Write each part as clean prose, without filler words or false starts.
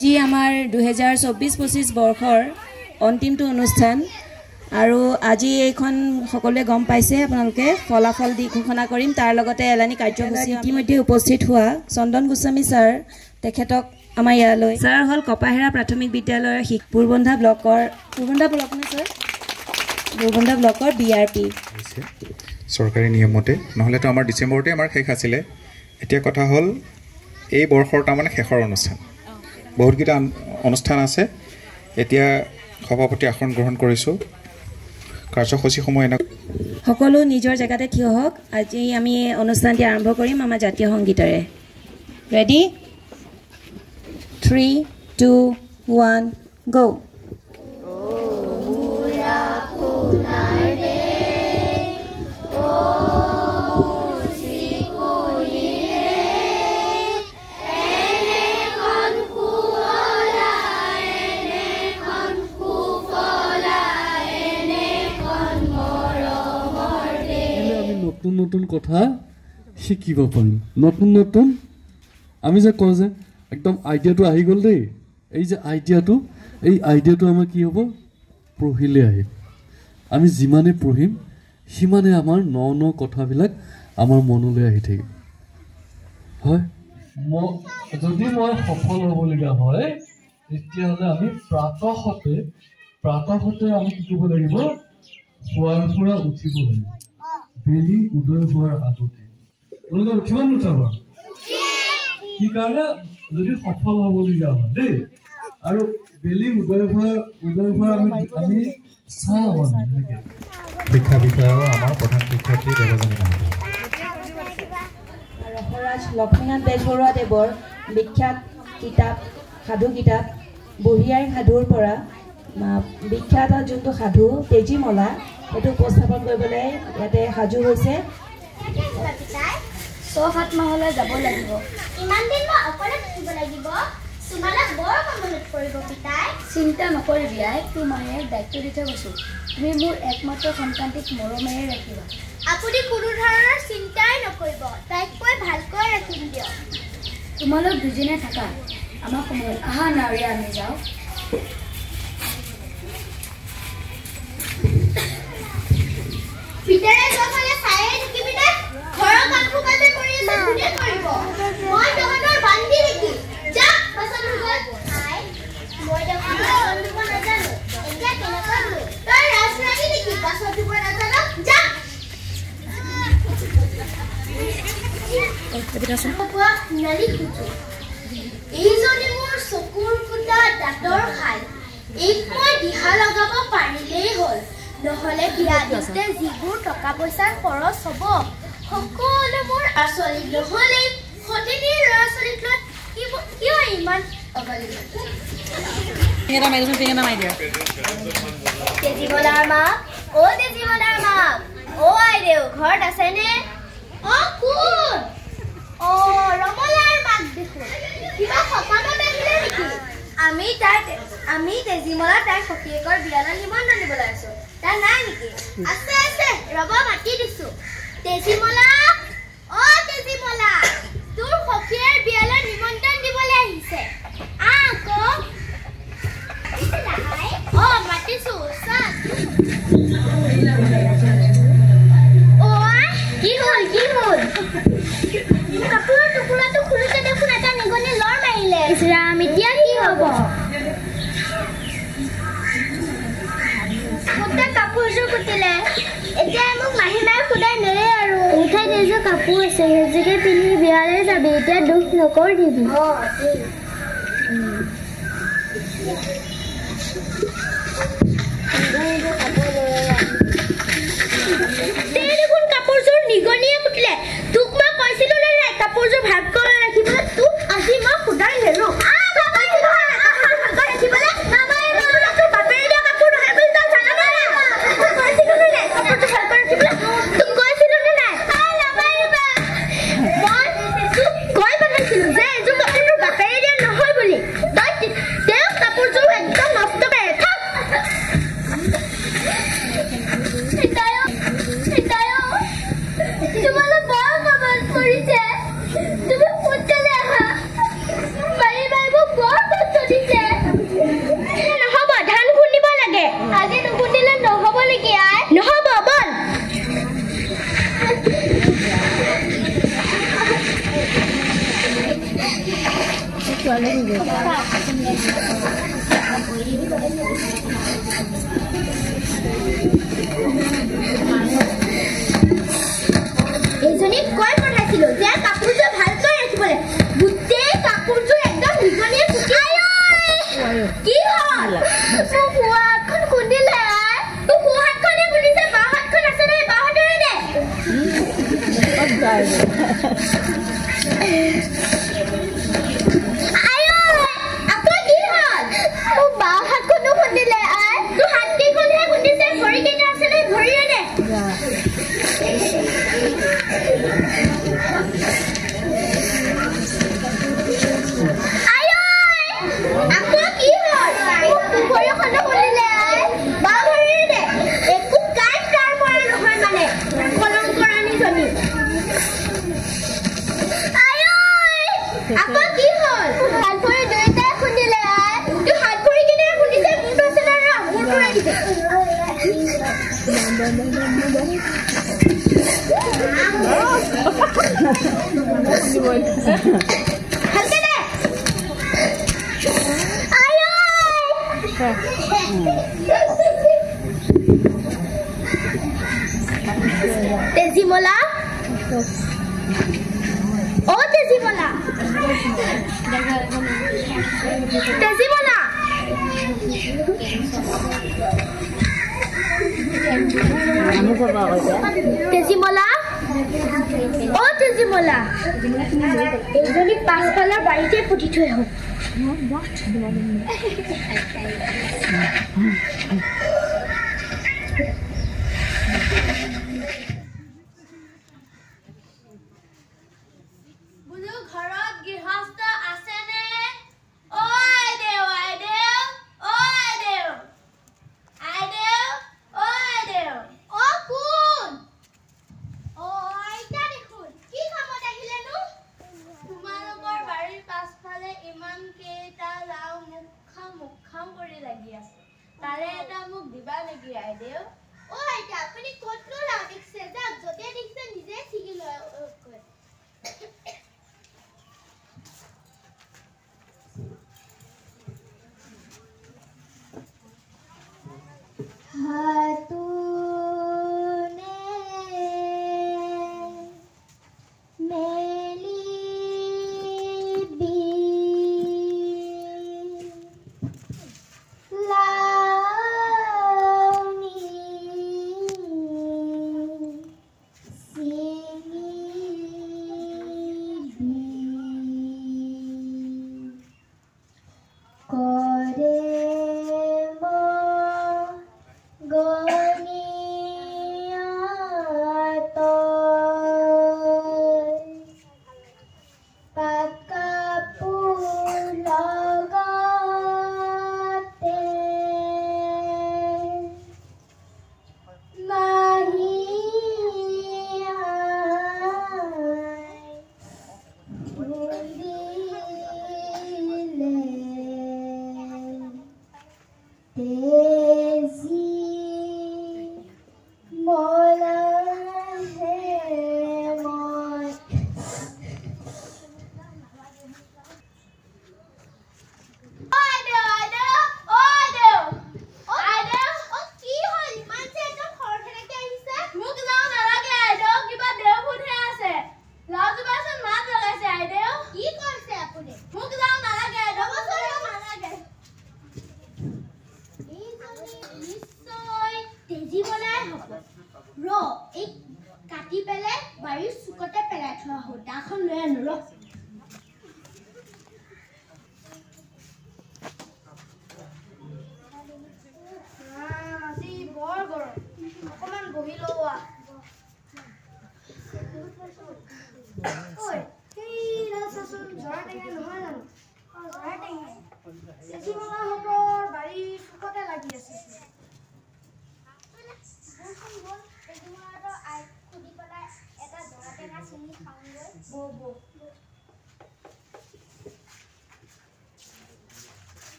जी आमार 2024-25 बर्षर अंतिमটো অনুষ্ঠান আৰু আজি এইখন সকলোৱে গম পাইছে আপোনালোকে ফলাফল দি ঘোষণা কৰিম তাৰ লগতে এলানি কাৰ্যসূচী ইতিমধ্যে উপস্থিত হোৱা চন্দন গোস্বামী স্যাৰ তেখেতক আমাৰ ইয়ালৈ স্যাৰ হল কপাহেৰা প্ৰাথমিক বিদ্যালয়ৰ পূৰ্বন্ধা ব্লকৰ বিআৰপি সৰকাৰি নিয়মতে নহলে তো আমাৰ ডিসেম্বৰতে আমাৰ শেষ আছিল এতিয়া কথা হল এই বৰ্ষৰ তাৰমানে শেষৰ অনুষ্ঠান বহুতকেইটা অনুষ্ঠান আছে এতিয়া সভাপতি আসন গ্ৰহণ কৰিছো কাৰ্যসূচী সময় সকলো নিজৰ জায়গাতে থিয় হওক আজি আমি অনুষ্ঠানটি আৰম্ভ কৰিম আমাৰ জাতীয় সংগীতৰে ৰেডি 3 2 1 গো নতুন নতুন কথা শিকিব পাৰিম নতুন নতুন আমি যে কওঁ যে একদম আইডিয়াটো আহি গ'ল দেই এই যে আইডিয়াটো আমাৰ কি হ'ব পঢ়িলে আহিব আমি যিমানে পঢ়িম সিমানে আমাৰ ন কথাবিলাক আমাৰ মনলৈ আহি থাকিব হয় যদি মই সফল হ'বলগীয়া হয় তেতিয়াহ'লে আমি প্ৰাতঃতে আমি কি কৰিব লাগিব শোৱাৰ পৰা উঠিব লাগিব বেলি উদয় হোৱাৰ আগতে উঠিব নুঠাব কি কাৰণে যদি সফল হ'বলগীয়া হয় দেই আৰু বেলি উদয় হোৱাৰ আমি চাওঁ শিক্ষা বিষয়ৰ আমাৰ প্ৰধান শিক্ষাৰ্থী দেৱজানী ৰসৰাজ লক্ষ্মীনাথ বেজবৰুৱাদেৱৰ বিখ্যাত কিতাপ সাধু কিতাপ বুঢ়ীআইৰ সাধুৰ পৰা বিখ্যাত যোনটো সাধু তেজীমলা এইটো উপস্থাপন কৰিবলৈ ইয়াতে সাজু হৈছে 6-7 মাহলৈ যাব লাগিব ইমান দিন মই অকলে থাকিব লাগিব তোমালোক বৰ মনত পৰিব পিতাই চিন্তা নকৰিবি আই তোমাৰ দায়িত্ব দি থৈ গৈছো তুমি মোৰ একমাত্ৰ সন্তানটিক মৰমেৰে ৰাখিবা আপুনি কোনো ধৰণৰ চিন্তাই নকৰিব তাইক কৈ ভালকৈ ৰাখিম দিয়ক তোমালোক দুজনে থাকা আমাৰ সময়ত আহা নাৱৰীয়া আমি যাওঁ পিতাৰে জফালে চায়ে থাকিবি না ঘৰৰ কামটো কাজে কৰি আছে কোনে কৰিব মই তহঁতৰ বান্ধি নেকি যা পাছত গৈ আই মই দেখোন দিব নাজানো এতিয়া কেনেকৈ দিওঁ তই ৰাজৰাণী নেকি পাছত দিব নাজানো যা নালি খুঁজো এইজনী মোৰ চকুৰ ফুটা দাঁতৰ খাল এইক মই দিহা লগাব পাৰিলেই হ'ল নহলে বিয়া দিওঁতে যিবোৰ টকা পইচাৰ খৰচ হ'ব সকলো মোৰ আচলি নহলে সতিনীৰ ল'ৰা ছোৱালীক লৈ কিয় ইমান তেজীমলাৰ মা তেজীমলাৰ মা আইদেউ ঘৰত আছেনে কোন ৰমলাৰ মাক দেখোন কিবা সকামত আহিলে নেকি আমি তেজীমলা তাইৰ সখীয়েকৰ বিয়ালৈ নিমন্ত্ৰণ দিবলৈ আছো তাই নাই নেকি আছে ৰব মাতি দিছো তেজীমলা তেজীমলা তোৰ সখীয়েৰ বিয়ালৈ নিমন্ত্ৰণ দিবলৈ আহিছে মাতিছো কি হ'ল কাপোৰৰ টুকুৰাটো খুলোতে দেখোন এটা নিগনি লৰ মাৰিলে ৰাম এতিয়া কি হ'ব কাপোৰযোৰ কুটিলে এতিয়া মোক মাহী মায়ে খুদাই নেৰে আৰু উঠাই নিজৰ কাপোৰ আছে সেইযোকে পিন্ধি বিয়ালৈ যাবি এতিয়া দুখ নকৰিবি দেখোন কাপোৰযোৰ নিগনিয়ে কুটিলে তোক মই কৈছিলো নে নাই কাপোৰযোৰ ভাগ কৰি ৰাখিবলৈ তোক আজি মই খুদাই নেৰো কাপোৰযোৰ এইজনীক কৈ পঠাইছিলো যে কাপোৰযোৰ ভালকৈ ৰাখিবলৈ গোটেই কাপোৰযোৰ একদম নিগনিয়ে ফুটি কি হ'ল মোৰ হাতখন খুন্দিলে তোৰ সোঁ হাতখনে খুন্দিছে বাওঁ হাতখন আছে নে বাওঁ হাতেৰে দে আকৌ কি হ'ল মোৰ বাওঁ হাতখনো খুন্দিলে তোৰ হাতকেইখনহে খুন্দিছে ভৰিকেইটা আছে নে ভৰিৰে দে তেজীমলা অ তেজীমলা তেজীমলা তেজীমলা অ তেজীমলা এইজনী পাছফালৰ বাৰীতে পুতি থৈ আহোঁ তাৰে এটা মোক দিবা নেকি আইদেউ ও আইতা আপুনি কতনো লাও দেখছে যাক যতে দেখছে নিজে ছিগি লয়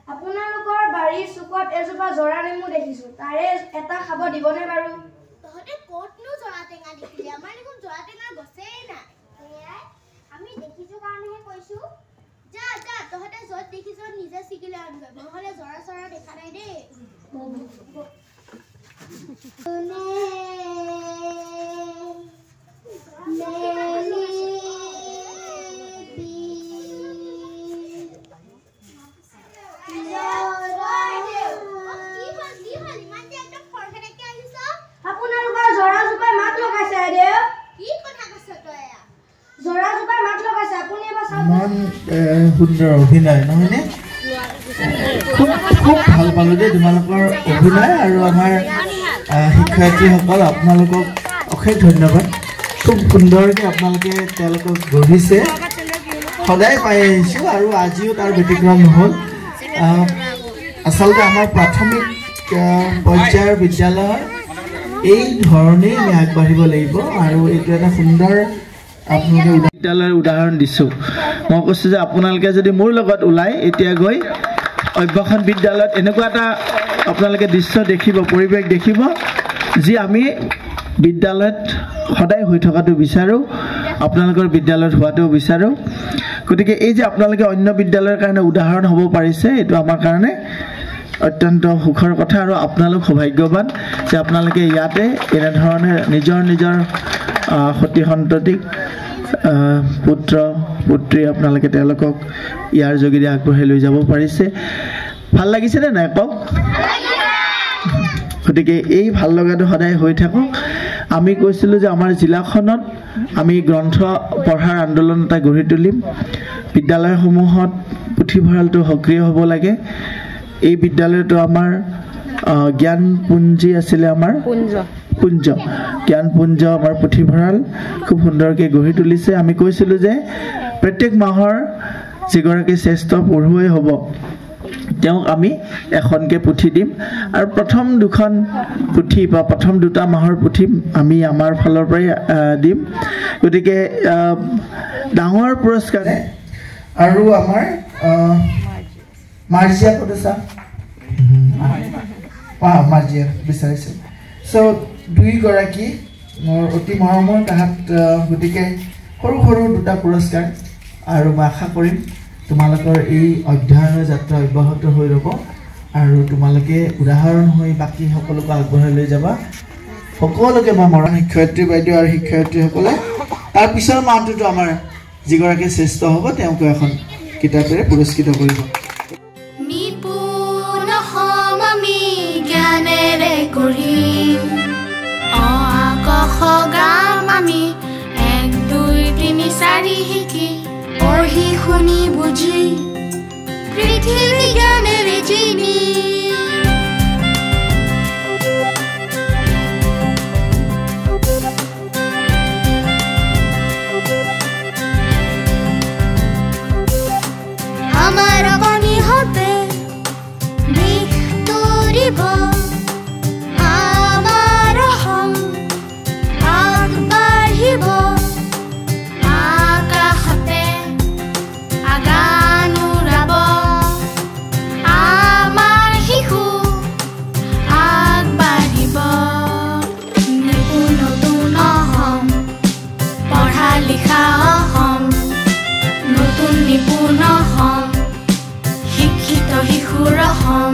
আপোনালোকৰ বাৰীৰ চুকত এজোপা জৰা নেমু দেখিছো তাৰে এটা খাব দিবনে বাৰু তহঁতে ক'তনো জৰা টেঙা দেখিলি আমাৰ দেখোন জৰা টেঙা গছেই নাই আমি দেখিছো কাৰণেহে কৈছো যা যা তহঁতে য'ত দেখিছ নিজে ছিগিলে আনগৈ নহ'লে জৰা চৰা দেখা নাই দেই সুন্দৰ অভিনয় নহয়নে খুব খুব ভাল পালোঁ দেই তোমালোকৰ অভিনয় আৰু আমাৰ শিক্ষাৰ্থীসকল আপোনালোকক অশেষ ধন্যবাদ খুব সুন্দৰকৈ আপোনালোকে তেওঁলোকক গঢ়িছে সদায় পাই আহিছোঁ আৰু আজিও তাৰ ব্যতিক্ৰম নহ'ল আচলতে আমাৰ প্ৰাথমিক পৰ্যায়ৰ বিদ্যালয়ৰ এই ধৰণেই আমি আগবাঢ়িব লাগিব আৰু এইটো এটা সুন্দৰ আপোনালোকে বিদ্যালয়ৰ উদাহৰণ দিছোঁ মই কৈছোঁ যে আপোনালোকে যদি মোৰ লগত ওলায় এতিয়া গৈ অভ্যাসন বিদ্যালয়ত এনেকুৱা এটা আপোনালোকে দৃশ্য দেখিব পৰিৱেশ দেখিব যি আমি বিদ্যালয়ত সদায় হৈ থকাটো বিচাৰোঁ আপোনালোকৰ বিদ্যালয়ত হোৱাটো বিচাৰোঁ গতিকে এই যে আপোনালোকে অন্য বিদ্যালয়ৰ কাৰণে উদাহৰণ হ'ব পাৰিছে এইটো আমাৰ কাৰণে অত্যন্ত সুখৰ কথা আৰু আপোনালোক সৌভাগ্যৱান যে আপোনালোকে ইয়াতে এনেধৰণে নিজৰ নিজৰ সতি সন্ততিক পুত্ৰ পুত্ৰী আপোনালোকে তেওঁলোকক ইয়াৰ যোগেদি আগবঢ়াই লৈ যাব পাৰিছে ভাল লাগিছেনে নাই কওক গতিকে এই ভাল লগাটো সদায় হৈ থাকক আমি কৈছিলোঁ যে আমাৰ জিলাখনত আমি গ্ৰন্থ পঢ়াৰ আন্দোলন এটা গঢ়ি তুলিম বিদ্যালয়সমূহত পুথিভঁৰালটো সক্ৰিয় হ'ব লাগে এই বিদ্যালয়টো আমাৰ জ্ঞানপুঞ্জী আছিলে আমাৰ পুঞ্জ জ্ঞানপুঞ্জ আমাৰ পুথিভঁৰাল খুব সুন্দৰকৈ গঢ়ি তুলিছে আমি কৈছিলোঁ যে প্ৰত্যেক মাহৰ যিগৰাকী শ্ৰেষ্ঠ পঢ়ুৱৈ হ'ব তেওঁক আমি এখনকৈ পুথি দিম আৰু প্ৰথম দুখন পুথি বা প্ৰথম দুটা মাহৰ পুথি আমি আমাৰ ফালৰ পৰাই দিম গতিকে ডাঙৰ পুৰস্কাৰ আৰু আমাৰ মাৰ্জিয়া কটছা মাৰ্জিয়া বিচাৰিছে চ' দুইগৰাকী মোৰ অতি মৰমৰ তাহাঁত গতিকে সৰু সৰু দুটা পুৰস্কাৰ আৰু মই আশা কৰিম তোমালোকৰ এই অধ্যয়নৰ যাত্ৰা অব্যাহত হৈ ৰ'ব আৰু তোমালোকে উদাহৰণ হৈ বাকী সকলোকে আগবঢ়াই লৈ যাবা সকলোকে মই মৰম শিক্ষয়িত্ৰী বাইদেউ আৰু শিক্ষয়িত্ৰীসকলে তাৰ পিছৰ মাহটোতো আমাৰ যিগৰাকী শ্ৰেষ্ঠ হ'ব তেওঁকো এখন কিতাপেৰে পুৰস্কৃত কৰিব পঢ়ি শুনি বুজি পৃথিৱী জ্ঞানেৰে চিনি আমাৰ অগণিহঁতে দিশ তৰিব আমাৰ অসম আগবাঢ়িব শিক্ষিত শিশুৰ অসম